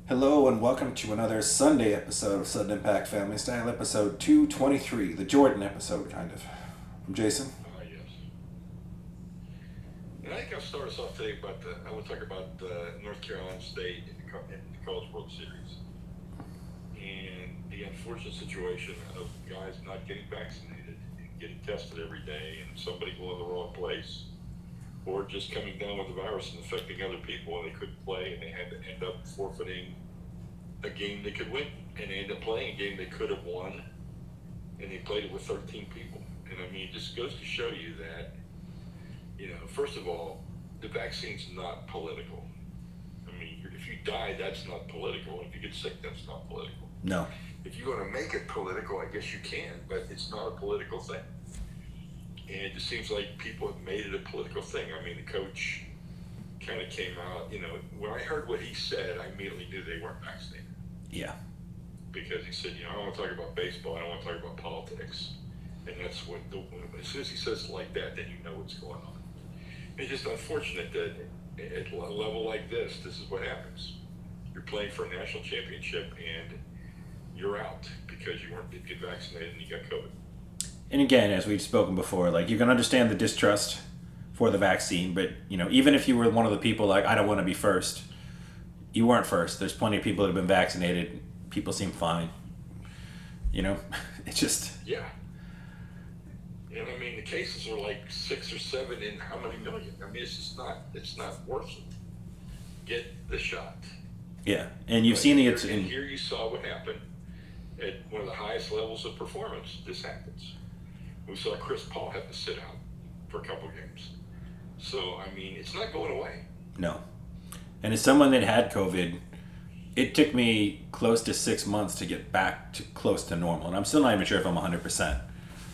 Hello and welcome to another Sunday episode of Sudden Impact Family Style, episode 223, the Jordan episode, kind of. I'm Jason. Yes. And I think I'll start us off today I want to talk about North Carolina State in the College World Series and the unfortunate situation of guys not getting vaccinated and getting tested every day and somebody going to the wrong place or just coming down with the virus and affecting other people and they couldn't play and they had to end up forfeiting a game they could win and they ended up playing a game they could have won and they played it with 13 people. And I mean, it just goes to show you that, first of all, the vaccine's not political. I mean, if you die, that's not political. If you get sick, that's not political. No. If you want to make it political, I guess you can, but it's not a political thing. And it just seems like people have made it a political thing. I mean, the coach kind of came out, when I heard what he said, I immediately knew they weren't vaccinated. Yeah. Because he said, I don't want to talk about baseball, I don't want to talk about politics. And that's what, as soon as he says it like that, then you know what's going on. It's just unfortunate that at a level like this is what happens. You're playing for a national championship and you're out because you didn't get vaccinated and you got COVID. And again, as we've spoken before, like you can understand the distrust for the vaccine, but even if you were one of the people like, I don't want to be first, you weren't first. There's plenty of people that have been vaccinated. People seem fine. It's just... Yeah. And I mean, the cases are like 6 or 7 in how many million? I mean, it's not worth it. Get the shot. Yeah, and you've seen and here you saw what happened at one of the highest levels of performance. This happens. We saw Chris Paul have to sit out for a couple games. So, I mean, it's not going away. No. And as someone that had COVID, it took me close to 6 months to get back to close to normal. And I'm still not even sure if I'm 100%.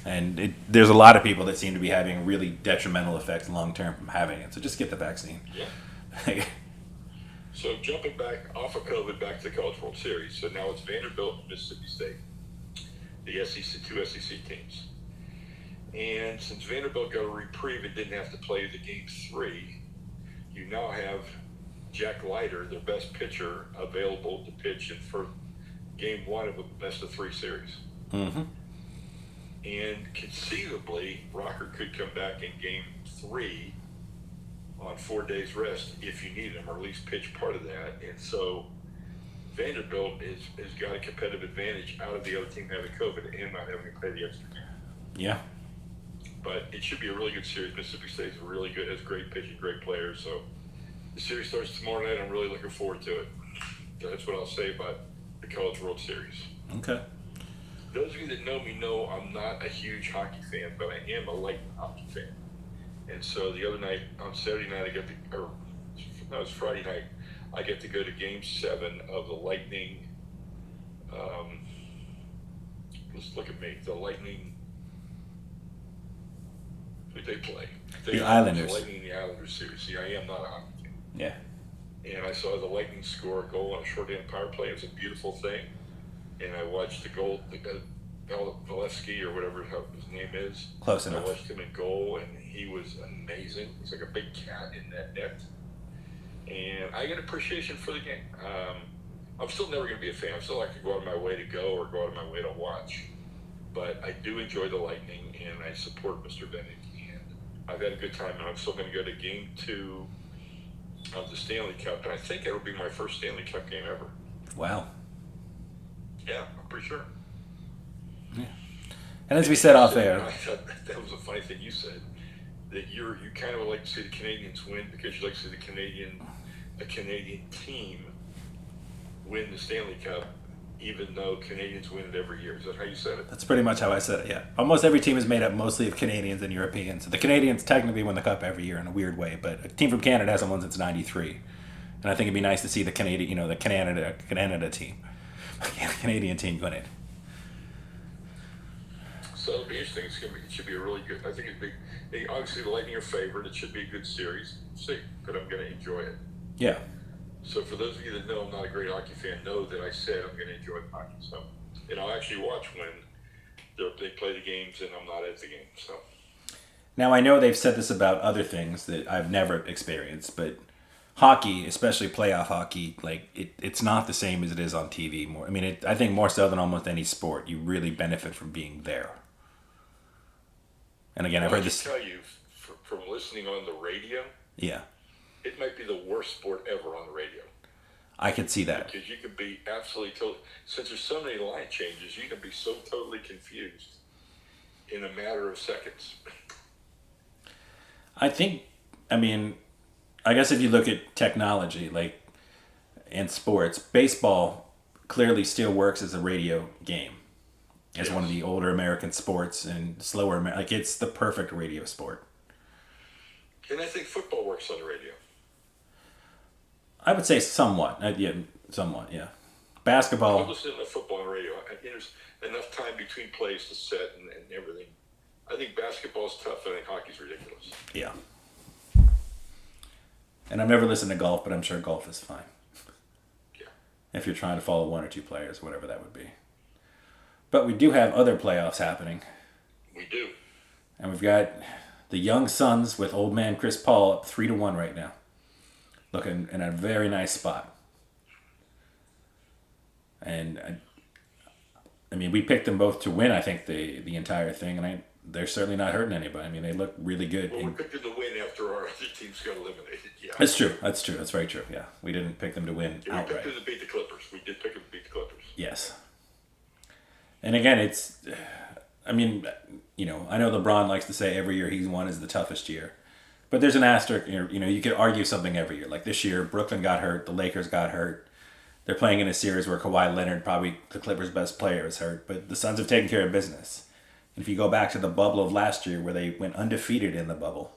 And there's a lot of people that seem to be having really detrimental effects long term from having it. So just get the vaccine. Yeah. So jumping back off of COVID back to the College World Series. So now it's Vanderbilt and Mississippi State, the SEC, two SEC teams. And since Vanderbilt got a reprieve and didn't have to play the game 3, you now have Jack Leiter, their best pitcher, available to pitch in for game 1 of a best-of-3 series. Mm-hmm. And conceivably, Rocker could come back in game 3 on 4 days rest if you need him, or at least pitch part of that. And so Vanderbilt has got a competitive advantage out of the other team having COVID and not having to play the extra game. Yeah. But it should be a really good series. Mississippi State's really good, has great pitching, great players. So the series starts tomorrow night. I'm really looking forward to it. That's what I'll say about the College World Series. Okay. Those of you that know me know I'm not a huge hockey fan, but I am a light hockey fan. And so the other night, on Saturday night, it's Friday night, I get to go to Game 7 of the Lightning. Let's look at me. The Lightning. Who they play? The Islanders. The Lightning and the Islanders series. See, I am not a hockey fan. Yeah. And I saw the Lightning score a goal on a shorthand power play. It was a beautiful thing. And I watched the goal, Valesky or whatever his name is. Close enough. I watched him in goal, and he was amazing. He's like a big cat in that net. And I get appreciation for the game. I'm still never going to be a fan. I'm still like to go out of my way to go or go out of my way to watch. But I do enjoy the Lightning, and I support Mr. Bennett. And I've had a good time, and I'm still going to go to Game 2 of the Stanley Cup. And I think it'll be my first Stanley Cup game ever. Wow. Yeah, I'm pretty sure. Yeah. And as we said off air, I thought that was a funny thing you said, that you kind of would like to see the Canadians win because you like to see a Canadian team win the Stanley Cup, even though Canadians win it every year. Is that how you said it? that's pretty much how I said it, yeah. Almost every team is made up mostly of Canadians and Europeans. So the Canadians technically win the Cup every year in a weird way, but a team from Canada hasn't won since '93. And I think it'd be nice to see the Canada team. Canadian team win it. So it'll be interesting. It should be a really good. I think obviously the Lightning are favored. It should be a good series. See, but I'm going to enjoy it. Yeah. So for those of you that know I'm not a great hockey fan, know that I said I'm going to enjoy hockey. So, and I'll actually watch when they play the games and I'm not at the game. So. Now I know they've said this about other things that I've never experienced, but hockey, especially playoff hockey, like it's not the same as it is on TV. More, I mean, I think more so than almost any sport, you really benefit from being there. And again, I've Well, I heard can this. tell you from listening on the radio, Yeah, it might be the worst sport ever on the radio. I could see that. Because you could be absolutely total. Since there's so many line changes, you can be so totally confused in a matter of seconds. I think, I mean, I guess if you look at technology, like in sports, baseball clearly still works as a radio game. As Yes. one of the older American sports and slower, like it's the perfect radio sport. And I think football works on the radio. I would say somewhat. Yeah, somewhat. Yeah. I'm Basketball. listening to football on the radio. There's enough time between plays to set and everything. I think basketball's tough. I think hockey's ridiculous. Yeah. And I've never listened to golf, but I'm sure golf is fine. Yeah. If you're trying to follow one or two players, whatever that would be. But we do have other playoffs happening. We do. And we've got the young Suns with old man Chris Paul up 3-1 right now. Looking in a very nice spot. And I mean, we picked them both to win, I think, the entire thing. And they're certainly not hurting anybody. I mean, they look really good. Well, we picked them to win after our other teams got eliminated. Yeah. That's true. That's true. That's very true. Yeah. We didn't pick them to win Yeah, we outright. picked them to beat the Clippers. We did pick them to beat the Clippers. Yes. And again, I mean, I know LeBron likes to say every year he's won is the toughest year. But there's an asterisk, you could argue something every year. Like this year, Brooklyn got hurt, the Lakers got hurt. They're playing in a series where Kawhi Leonard, probably the Clippers' best player, is hurt. But the Suns have taken care of business. And if you go back to the bubble of last year where they went undefeated in the bubble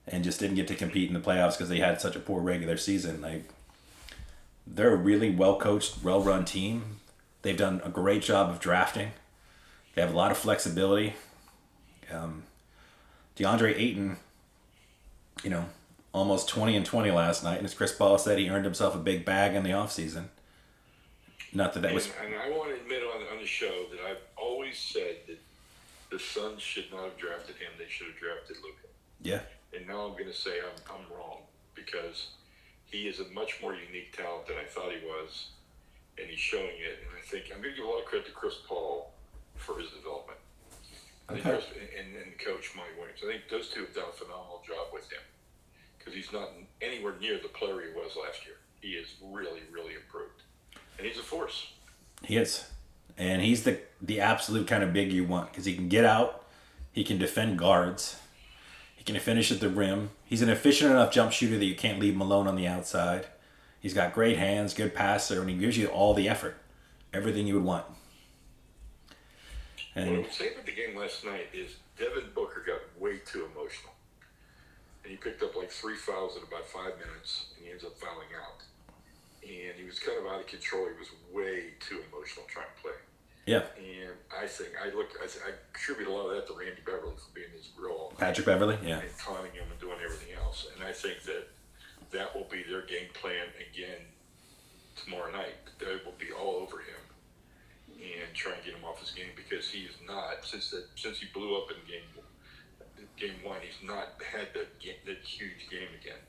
and just didn't get to compete in the playoffs because they had such a poor regular season, they're a really well-coached, well-run team. They've done a great job of drafting. They have a lot of flexibility. DeAndre Ayton, almost 20-20 last night. And as Chris Paul said, he earned himself a big bag in the offseason. Not that was... And I want to admit on the show that I've always said that the Suns should not have drafted him. They should have drafted Luka. Yeah. And now I'm going to say I'm wrong because he is a much more unique talent than I thought he was. And he's showing it. And I think I'm going to give a lot of credit to Chris Paul for his development. I think and Coach Mike Williams. I think those two have done a phenomenal job with him because he's not anywhere near the player he was last year. He is really, really improved. And he's a force. He is. And he's the absolute kind of big you want because he can get out. He can defend guards. He can finish at the rim. He's an efficient enough jump shooter that you can't leave him alone on the outside. He's got great hands, good passer, and he gives you all the effort. Everything you would want. And what I would say about the game last night is Devin Booker got way too emotional. And he picked up like 3 fouls in about 5 minutes, and he ends up fouling out. And he was kind of out of control. He was way too emotional trying to play. yeah, And I think I attribute a lot of that to Randy Beverly for being his grill Patrick Beverly, yeah. and taunting him and doing everything else. And I think that will be their game plan again tomorrow night. They will be all over him and try and get him off his game because he is not since he blew up in game one. He's not had that huge game again.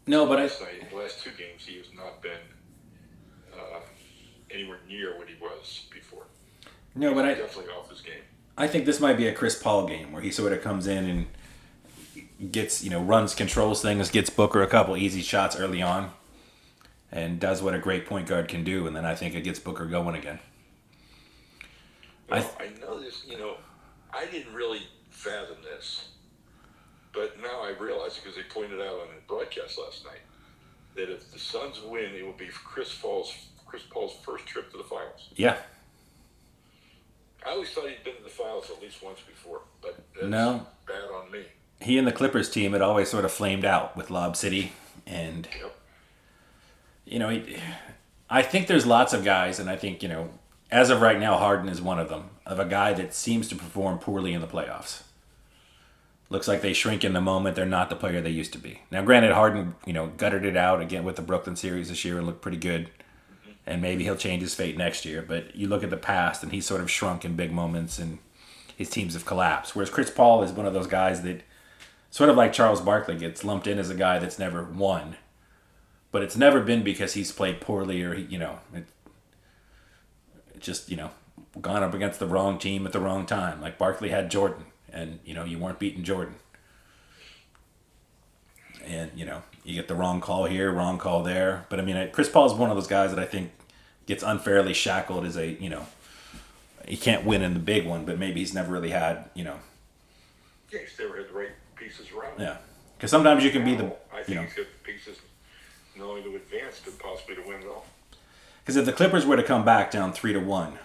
No, but In the last 2 games, he has not been anywhere near what he was before. No, but He's definitely off his game. I think this might be a Chris Paul game where he sort of comes in and gets, runs, controls things, gets Booker a couple easy shots early on, and does what a great point guard can do, and then I think it gets Booker going again. Well, I know this, I didn't really fathom this, but now I realize it because they pointed out on the broadcast last night that if the Suns win, it will be Chris Paul's first trip to the finals. Yeah. I always thought he'd been to the finals at least once before, but that's No. bad on me. He and the Clippers team had always sort of flamed out with Lob City, and Yep. I think there's lots of guys, and I think as of right now, Harden is one of them, of a guy that seems to perform poorly in the playoffs. Looks like they shrink in the moment. They're not the player they used to be. Now, granted, Harden, gutted it out again with the Brooklyn series this year and looked pretty good. And maybe he'll change his fate next year. But you look at the past, and he's sort of shrunk in big moments, and his teams have collapsed. Whereas Chris Paul is one of those guys that Sort of like Charles Barkley gets lumped in as a guy that's never won, but it's never been because he's played poorly or it just gone up against the wrong team at the wrong time. Like Barkley had Jordan, and you weren't beating Jordan, and you get the wrong call here, wrong call there. But I mean, Chris Paul is one of those guys that I think gets unfairly shackled as he can't win in the big one, but maybe he's never really had Yeah, he's never had the right pieces around. Yeah, because sometimes you can be the I think he's got the pieces not only to advance but possibly to win it all. Because if the Clippers were to come back down 3-1,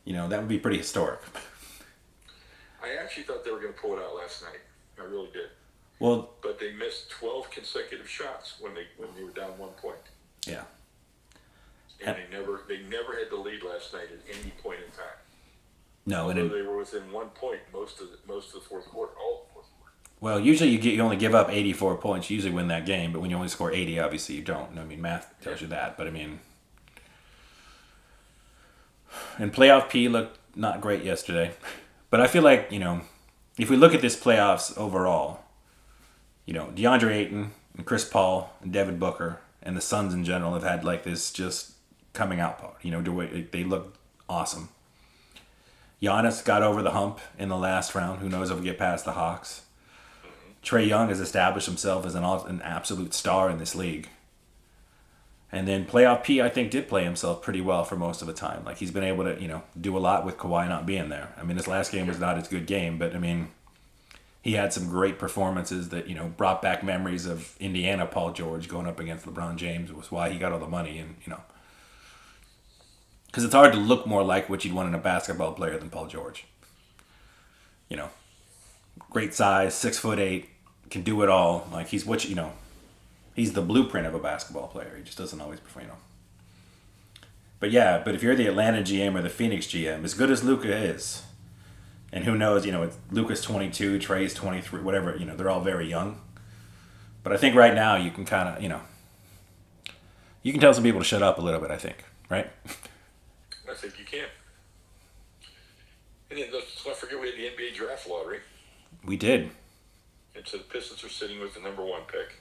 that would be pretty historic. I actually thought they were going to pull it out last night. I really did. Well, but they missed 12 consecutive shots when they were down 1 point. Yeah. And they never had the lead last night at any point in time. No, although they were within 1 point most of the fourth quarter, all of the fourth quarter. Well, usually you only give up 84 points. You usually win that game, but when you only score 80, obviously you don't. I mean, math tells you that. But I mean, and playoff P looked not great yesterday. But I feel like if we look at this playoffs overall, DeAndre Ayton and Chris Paul and Devin Booker and the Suns in general have had like this just coming out party. They look awesome. Giannis got over the hump in the last round. Who knows if we get past the Hawks? Trae Young has established himself as an absolute star in this league. And then playoff P, I think, did play himself pretty well for most of the time. Like, he's been able to, do a lot with Kawhi not being there. I mean, his last game was not his good game, but, I mean, he had some great performances that, brought back memories of Indiana Paul George going up against LeBron James. Was why he got all the money. And, because it's hard to look more like what you'd want in a basketball player than Paul George. Great size, 6'8", can do it all. Like, he's he's the blueprint of a basketball player. He just doesn't always perform, But yeah, if you're the Atlanta GM or the Phoenix GM, as good as Luka is, and who knows, it's Luka's 22, Trae's 23, whatever, they're all very young. But I think right now you can kind of, you can tell some people to shut up a little bit, I think, right? I think you can. And then let's not forget we had the NBA draft lottery. We did. And so the Pistons are sitting with the number 1 pick.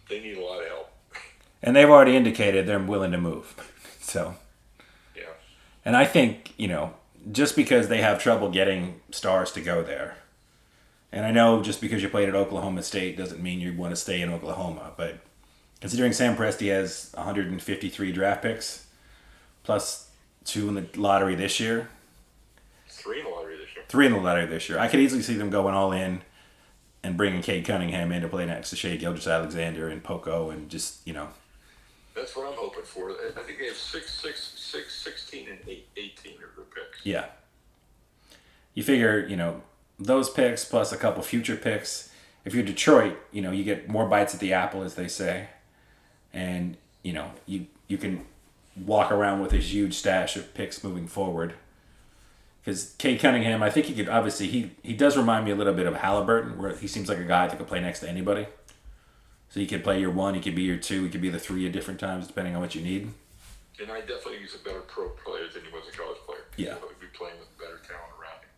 They need a lot of help. And they've already indicated they're willing to move. So. Yeah. And I think, just because they have trouble getting stars to go there, and I know just because you played at Oklahoma State doesn't mean you want to stay in Oklahoma, but considering Sam Presti has 153 draft picks, plus 2 in the lottery this year. 3 in the lottery this year. 3 in the lottery this year. I could easily see them going all in and bringing Cade Cunningham in to play next to Shai Gilgeous-Alexander and Poco and just, That's what I'm hoping for. I think they have 16, and 18 are their picks. Yeah. You figure, those picks plus a couple future picks. If you're Detroit, you get more bites at the apple, as they say. And, you can walk around with a huge stash of picks moving forward. Because Cade Cunningham, I think he could, obviously, he does remind me a little bit of Halliburton, where he seems like a guy that could play next to anybody. So he could play your 1, he could be your 2, he could be the 3 at different times, depending on what you need. And I definitely think he's a better pro player than he was a college player. Yeah. He would be playing with better talent around him.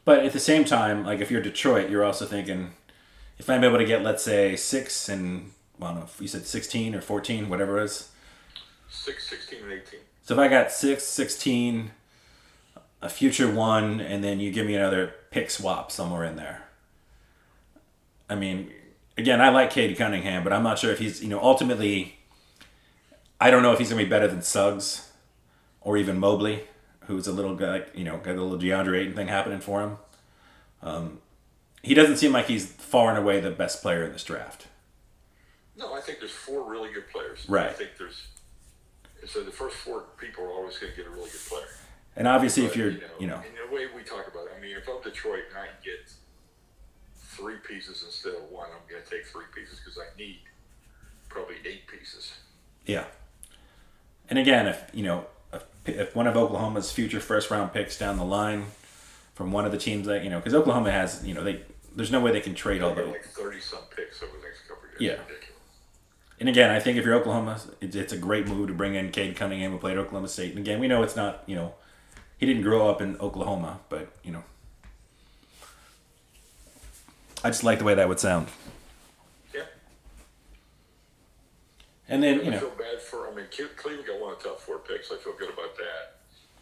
But at the same time, like if you're Detroit, you're also thinking, if I'm able to get, let's say, 6 and, I don't know, if you said 16 or 14, whatever it is. 6, 16, and 18. So if I got 6, 16, a future 1, and then you give me another pick swap somewhere in there. I mean, again, I like Cade Cunningham, but I'm not sure if he's, ultimately, I don't know if he's going to be better than Suggs or even Mobley, who's a little guy, got a little DeAndre Ayton thing happening for him. He doesn't seem like he's far and away the best player in this draft. No, I think there's 4 really good players. Right. I think so the first 4 people are always going to get a really good player. And obviously, But, if you're, in the way we talk about it, I mean, if I'm Detroit and I can get 3 pieces instead of 1, I'm going to take 3 pieces because I need probably 8 pieces. Yeah. And again, if one of Oklahoma's future first-round picks down the line from one of the teams that, because Oklahoma has, there's no way they can trade all They'll those. get like 30-some picks over the next couple of years. Yeah. It's ridiculous. And again, I think if you're Oklahoma, it's a great move to bring in Cade Cunningham, who played at Oklahoma State. And again, we know it's not, he didn't grow up in Oklahoma, but, I just like the way that would sound. Yeah. And then, I feel bad for. I mean, Cleveland got one of the top 4 picks. I feel good about that.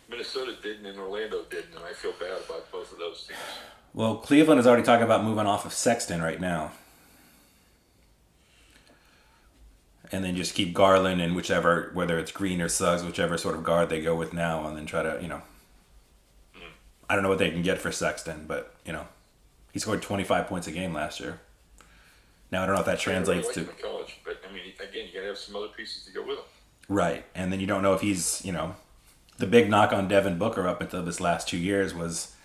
Minnesota didn't, and Orlando didn't, and I feel bad about both of those teams. well, Cleveland is already talking about moving off of Sexton right now. And then just keep Garland and whichever, whether it's Green or Suggs, whichever sort of guard they go with now, and then try to, I don't know what they can get for Sexton, but, he scored 25 points a game last year. Now, I don't know if that translates I really to... like him in college, but, I mean, again, you got to have some other pieces to go with him. Right, and then you don't know if he's, the big knock on Devin Booker up until this last 2 years was,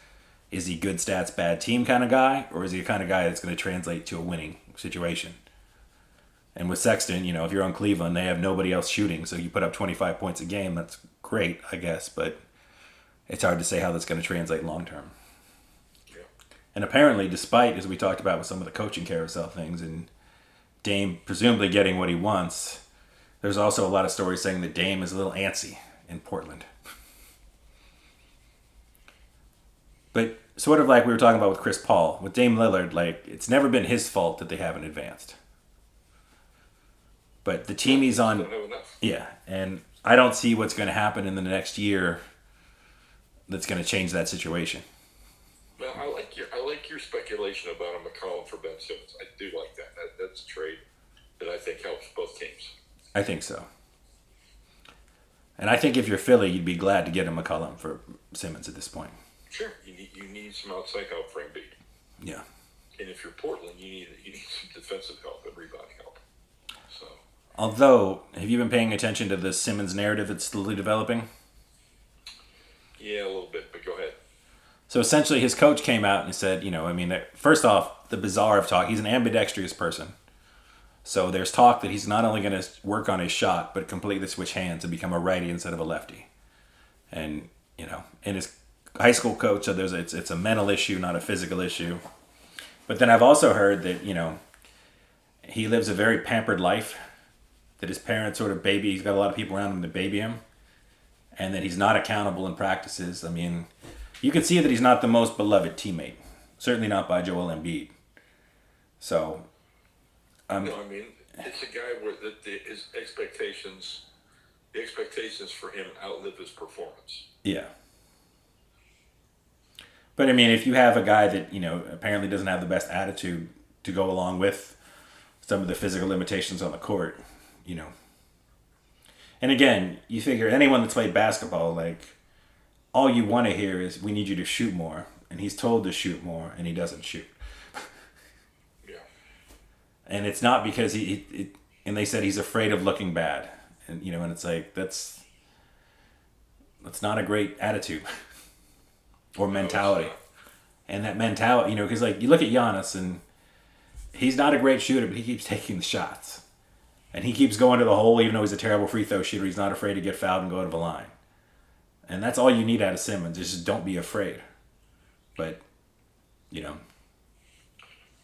is he good stats, bad team kind of guy, or is he the kind of guy that's going to translate to a winning situation? And with Sexton, if you're on Cleveland, they have nobody else shooting, so you put up 25 points a game, that's great, I guess, but it's hard to say how that's going to translate long term. Yeah. And apparently, despite, as we talked about with some of the coaching carousel things, and Dame presumably getting what he wants, there's also a lot of stories saying that Dame is a little antsy in Portland. But sort of like we were talking about with Chris Paul, with Dame Lillard, it's never been his fault that they haven't advanced. But the team he's on, yeah, and I don't see what's going to happen in the next year that's going to change that situation. Well, I like your speculation about a McCollum for Ben Simmons. I do like that. That's a trade that I think helps both teams. I think so. And I think if you're Philly, you'd be glad to get a McCollum for Simmons at this point. Sure, you need some outside help for Embiid. Yeah. And if you're Portland, you need some defensive help and rebounding help. So. Although, have you been paying attention to the Simmons narrative that's slowly developing? Yeah, a little bit, but go ahead. So essentially, his coach came out and said, first off, the bizarre of talk, he's an ambidextrous person. So there's talk that he's not only going to work on his shot, but completely switch hands and become a righty instead of a lefty. And, and his high school coach said it's a mental issue, not a physical issue. But then I've also heard that, he lives a very pampered life, that his parents sort of he's got a lot of people around him to baby him, and that he's not accountable in practices. I mean, you can see that he's not the most beloved teammate. Certainly not by Joel Embiid. So... no, I mean, it's a guy where his expectations for him outlive his performance. Yeah. But I mean, if you have a guy that, apparently doesn't have the best attitude to go along with some of the physical limitations on the court, And again, you figure anyone that's played basketball, all you want to hear is, we need you to shoot more. And he's told to shoot more, and he doesn't shoot. And it's not because and they said he's afraid of looking bad. And, and it's that's not a great attitude or mentality. And that mentality, because you look at Giannis and he's not a great shooter, but he keeps taking the shots. And he keeps going to the hole, even though he's a terrible free throw shooter. He's not afraid to get fouled and go to the line. And that's all you need out of Simmons, is just don't be afraid. But, Well,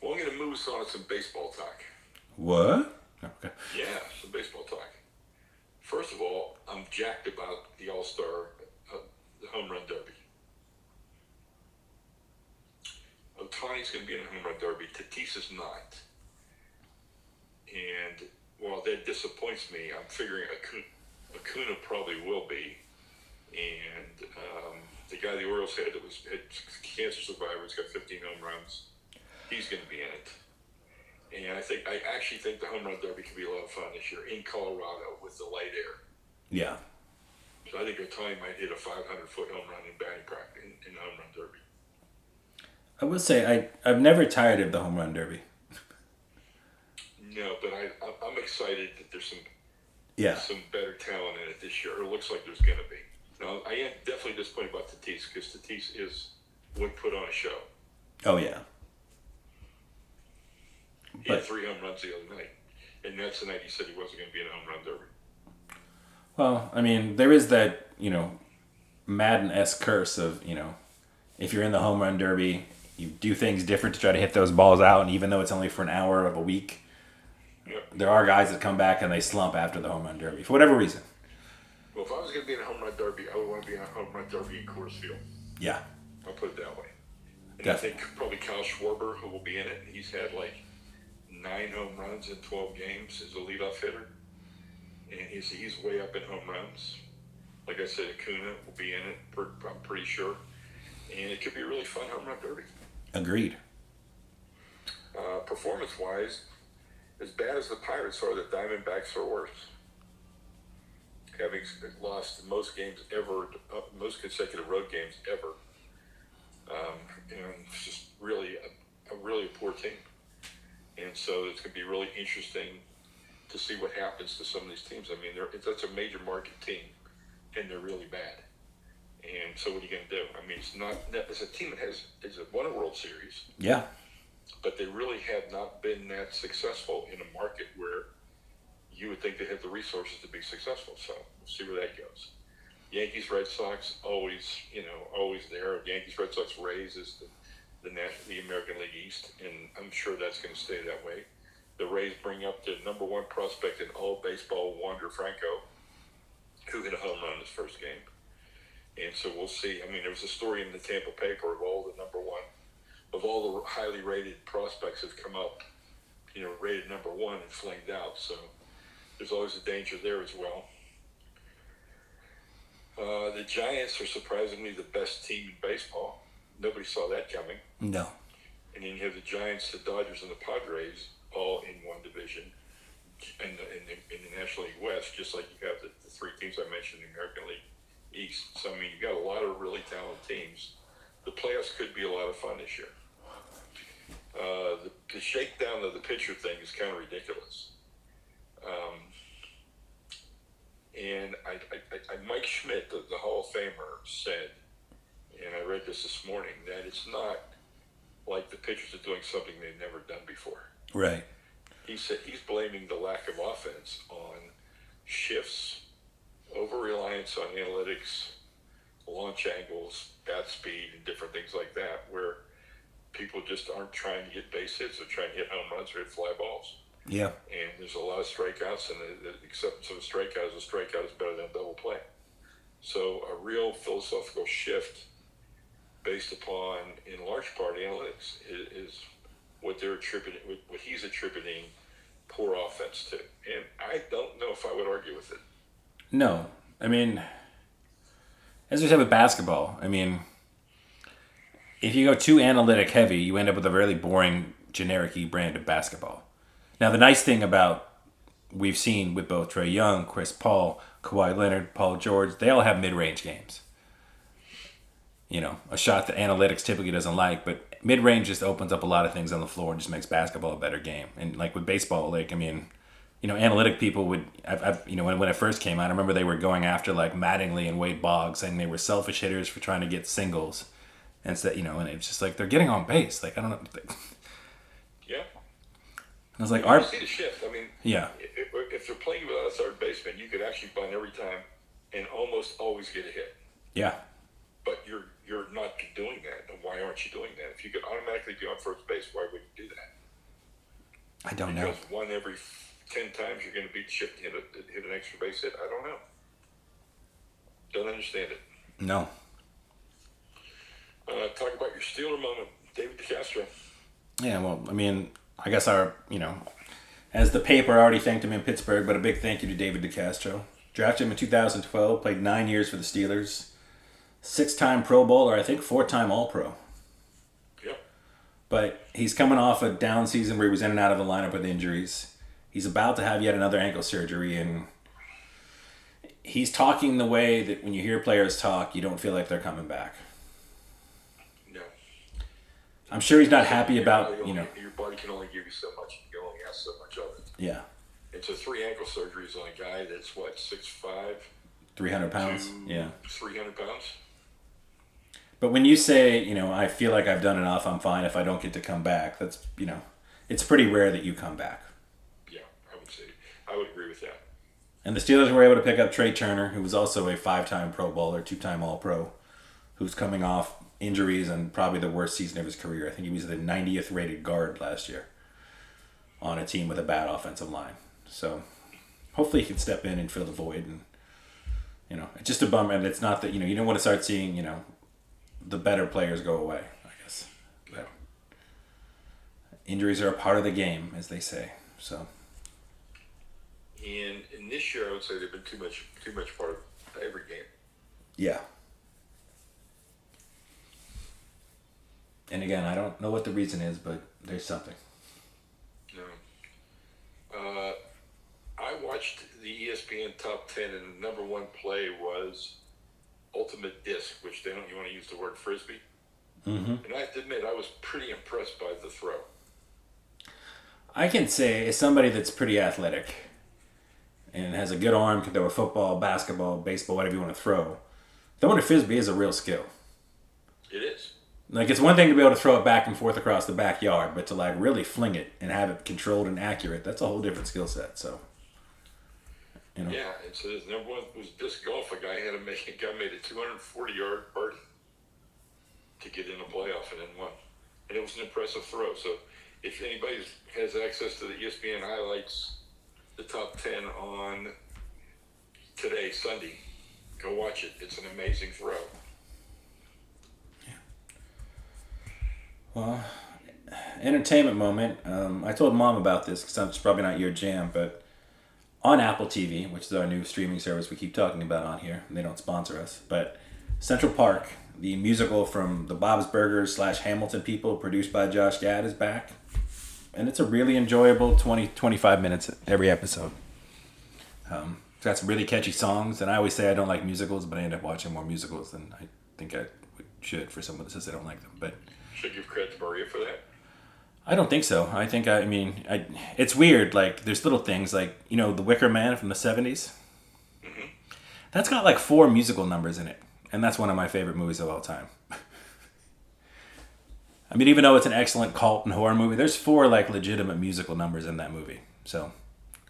I'm going to move us on to some baseball talk. What? Okay. Yeah, some baseball talk. First of all, I'm jacked about the All-Star, the Home Run Derby. Ohtani's going to be in the Home Run Derby. Tatis is not. And while that disappoints me, I'm figuring Acuna probably will be. And the guy the Orioles had cancer survivor, has got 15 home runs. He's going to be in it. And I actually think the Home Run Derby could be a lot of fun this year in Colorado with the light air. Yeah. So I think Ohtani might hit a 500-foot home run in batting practice in the Home Run Derby. I would say I've never tired of the Home Run Derby. No, but I'm excited that there's some better talent in it this year. Or it looks like there's going to be. Now, I am definitely disappointed about Tatis, because Tatis would put on a show. Oh, yeah. He had 3 home runs the other night. And that's the night he said he wasn't going to be in a Home Run Derby. Well, I mean, there is that, Madden-esque curse of, if you're in the Home Run Derby, you do things different to try to hit those balls out, and even though it's only for an hour of a week, there are guys that come back and they slump after the Home Run Derby, for whatever reason. Well, if I was going to be in a Home Run Derby, I would want to be in a Home Run Derby in Coors Field. Yeah. I'll put it that way. And I think Definitely. probably Kyle Schwarber, who will be in it, he's had like 9 home runs in 12 games as a leadoff hitter. And he's way up in home runs. Like I said, Acuna will be in it, I'm pretty sure. And it could be a really fun home run derby. Agreed. Performance-wise, as bad as the Pirates are, the Diamondbacks are worse. Having lost most games ever, most consecutive road games ever. And it's just really a really poor team. And so it's going to be really interesting to see what happens to some of these teams. I mean, that's a major market team, and they're really bad. And so what are you going to do? I mean, it's a team that has won a World Series. Yeah. But they really have not been that successful in a market where you would think they have the resources to be successful. So we'll see where that goes. Yankees, Red Sox, always there. Yankees, Red Sox, Rays is the American League East, and I'm sure that's going to stay that way. The Rays bring up the number one prospect in all baseball, Wander Franco, who hit a home run in his first game. And so we'll see. I mean, there was a story in the Tampa paper of all the highly rated prospects have come up, rated number one and flamed out. So there's always a danger there as well. The Giants are surprisingly the best team in baseball. Nobody saw that coming. No. And then you have the Giants, the Dodgers, and the Padres all in one division in the National League West, just like you have the three teams I mentioned in the American League East. So, I mean, you've got a lot of really talented teams. The playoffs could be a lot of fun this year. The shakedown of the pitcher thing is kind of ridiculous. And Mike Schmidt, the Hall of Famer, said, and I read this morning, that it's not like the pitchers are doing something they've never done before. Right. He said he's blaming the lack of offense on shifts, over-reliance on analytics, launch angles, bat speed, and different things like that, where people just aren't trying to get base hits. They're trying to hit home runs or hit fly balls. Yeah. And there's a lot of strikeouts, and the acceptance of a strikeout is better than a double play. So a real philosophical shift based upon, in large part, analytics is what he's attributing poor offense to. And I don't know if I would argue with it. No. I mean, as we said with basketball, I mean, if you go too analytic heavy, you end up with a really boring, generic-y brand of basketball. Now, the nice thing about we've seen with both Trae Young, Chris Paul, Kawhi Leonard, Paul George, they all have mid-range games. A shot that analytics typically doesn't like, but mid-range just opens up a lot of things on the floor and just makes basketball a better game. And like with baseball, analytic people would, when it first came out, I remember they were going after like Mattingly and Wade Boggs, saying they were selfish hitters for trying to get singles. And and it's just like, they're getting on base. Like, I don't know. Yeah. I was like, you see the shift. I mean, yeah. If they're playing without a third baseman, you could actually bunt every time and almost always get a hit. Yeah. But you're not doing that. And why aren't you doing that? If you could automatically be on first base, why would you do that? I don't know. Because one every 10 times you're going to beat shift hit an extra base hit. I don't know. Don't understand it. No. Talk about your Steeler moment, David DeCastro. Yeah, well, I mean, I guess as the paper already thanked him in Pittsburgh, but a big thank you to David DeCastro. Drafted him in 2012, played 9 years for the Steelers. 6-time Pro Bowler, I think 4-time All-Pro. Yep. But he's coming off a down season where he was in and out of the lineup with injuries. He's about to have yet another ankle surgery, and he's talking the way that when you hear players talk, you don't feel like they're coming back. No. I'm sure he's not happy about, Your body can only give you so much. You can only ask so much of it. Yeah. And so 3 ankle surgeries on a guy that's, 6'5"? 300 pounds? Yeah. 300 pounds? But when you say, I feel like I've done enough, I'm fine if I don't get to come back, that's, it's pretty rare that you come back. Yeah, I would agree with that. And the Steelers were able to pick up Trey Turner, who was also a 5-time Pro Bowler, 2-time All-Pro, who's coming off injuries and probably the worst season of his career. I think he was the 90th rated guard last year on a team with a bad offensive line. So hopefully he can step in and fill the void. And, it's just a bummer. And it's not that, you don't want to start seeing, the better players go away, I guess. But injuries are a part of the game, as they say. So. And in this year, I would say they've been too much part of every game. Yeah. And again, I don't know what the reason is, but there's something. No. I watched the ESPN Top 10, and the number one play was Ultimate Disc, which they don't. You want to use the word frisbee. Mm-hmm. And I have to admit, I was pretty impressed by the throw. I can say, as somebody that's pretty athletic and has a good arm, can throw a football, basketball, baseball, whatever you want to throw, throwing a frisbee is a real skill. It is. Like, it's one thing to be able to throw it back and forth across the backyard, but to, like, really fling it and have it controlled and accurate, that's a whole different skill set, so. You know. Yeah, and so his number one was disc golf. A guy made a 240-yard birdie to get in a playoff and then won. And it was an impressive throw. So if anybody has access to the ESPN highlights, the top 10 on today, Sunday, go watch it. It's an amazing throw. Well, entertainment moment. I told Mom about this because it's probably not your jam, but on Apple TV, which is our new streaming service we keep talking about on here, and they don't sponsor us, but Central Park, the musical from the Bob's Burgers / Hamilton people, produced by Josh Gad, is back. And it's a really enjoyable 20-25 minutes every episode. It's got some really catchy songs, and I always say I don't like musicals, but I end up watching more musicals than I think I should for someone that says they don't like them. But should I give credit to Maria for that? I don't think so. I think, it's weird. Like, there's little things like, The Wicker Man from the 70s. Mm-hmm. That's got like 4 musical numbers in it. And that's one of my favorite movies of all time. I mean, even though it's an excellent cult and horror movie, there's 4 like legitimate musical numbers in that movie. So,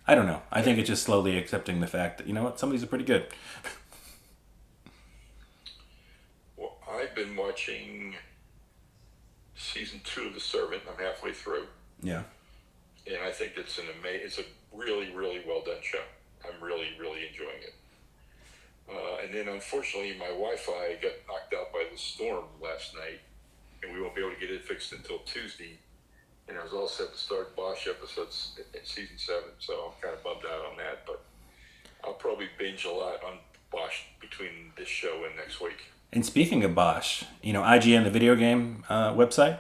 I don't know. I think it's just slowly accepting the fact that, you know what, some of these are pretty good. Well, I've been watching season 2 of The Servant. I'm halfway through. Yeah. And I think it's it's a really, really well done show. I'm really, really enjoying it. And then unfortunately my Wi-Fi got knocked out by the storm last night, and we won't be able to get it fixed until Tuesday. And I was all set to start Bosch episodes in season 7, so I'm kind of bummed out on that. But I'll probably binge a lot on Bosch between this show and next week. And speaking of Bosch, IGN, the video game website,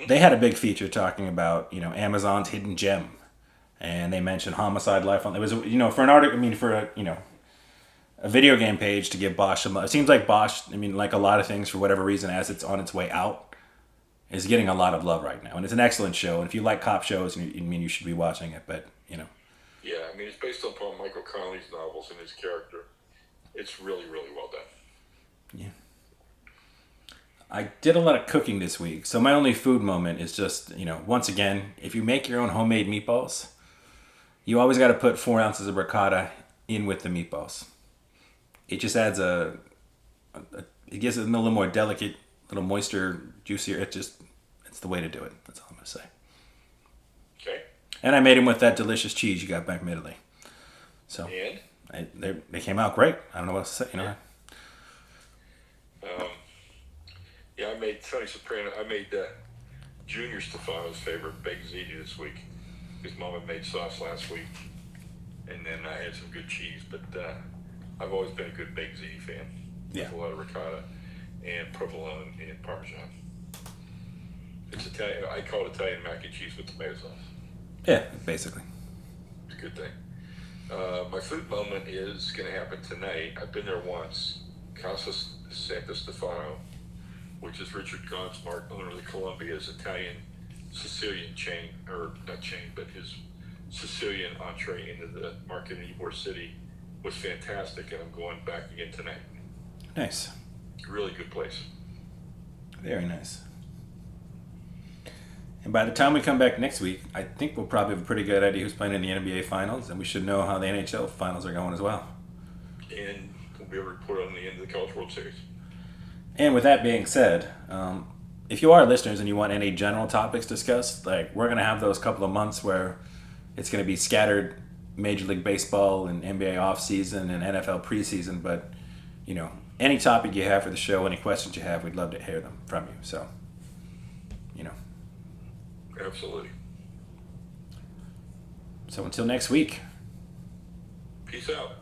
they had a big feature talking about, Amazon's hidden gem. And they mentioned Homicide Life on it was, for an article, for a video game page to give Bosch some, it seems like Bosch, like a lot of things for whatever reason, as it's on its way out, is getting a lot of love right now. And it's an excellent show. And if you like cop shows, you should be watching it, but, Yeah, it's based upon Michael Connelly's novels and his character. It's really, really well done. Yeah. I did a lot of cooking this week, so my only food moment is just, once again, if you make your own homemade meatballs, you always got to put 4 ounces of ricotta in with the meatballs. It just adds it gives it a little more delicate, little moisture, juicier. It's the way to do it. That's all I'm going to say. Okay. And I made them with that delicious cheese you got back from Italy. So and they came out great. I don't know what else to say. I made Tony Soprano. I made Junior Stefano's favorite baked ziti this week. His mom had made sauce last week, and then I had some good cheese. But I've always been a good baked ziti fan. Yeah. With a lot of ricotta and provolone and Parmesan. It's Italian. I call it Italian mac and cheese with tomato sauce. Yeah, basically. It's a good thing. My food moment is going to happen tonight. I've been there once. Casa Santa Stefano, which is Richard Gonsmark, owner of the Columbia's Italian Sicilian chain, or not chain, but his Sicilian entree into the market in Ybor City was fantastic, and I'm going back again tonight. Nice. Really good place. Very nice. And by the time we come back next week, I think we'll probably have a pretty good idea who's playing in the NBA Finals, and we should know how the NHL Finals are going as well. And we'll be able to report on the end of the College World Series. And with that being said, if you are listeners and you want any general topics discussed, like we're going to have those couple of months where it's going to be scattered Major League Baseball and NBA offseason and NFL preseason, but, any topic you have for the show, any questions you have, we'd love to hear them from you. So, you know. Absolutely. So until next week. Peace out.